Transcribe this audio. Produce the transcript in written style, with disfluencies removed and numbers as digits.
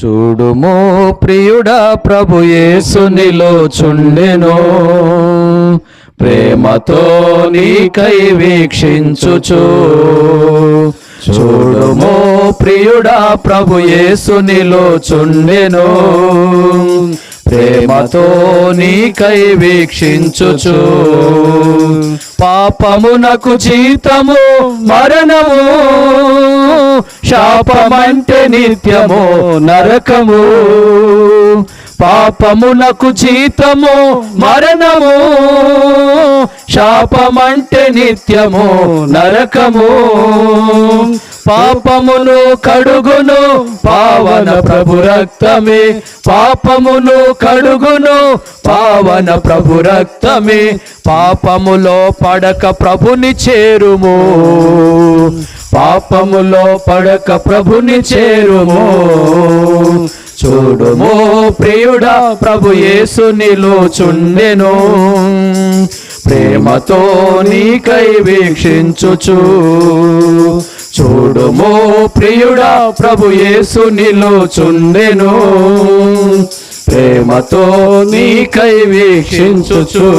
చూడుమో ప్రియుడా ప్రభు యేసునిలో చుండెను, ప్రేమతో నీకై వీక్షించుచు. చూడుమో ప్రియుడా ప్రభు యేసునిలో చుండెను, ప్రేమతో నీకై వీక్షించుచు. పాపమునకు జీతము మరణము, శాపమంటే నిత్యము నరకము. పాపమునకు జీతము మరణము, శాపమంటే నిత్యము నరకము. పాపమును కడుగును పావన ప్రభు రక్తమే, పాపమును కడుగును పావన ప్రభు రక్తమే. పాపములో పడక ప్రభుని చేరుము, పాపములో పడక ప్రభుని చేరుము. చూడుమో ప్రియుడా ప్రభు యేసునిలో చుండెను, ప్రేమతో నీకై వీక్షించుచు. చూడుమో ప్రియుడా ప్రభు యేసునిలో చుండెను, ప్రేమతో నీకై వీక్షించుచు.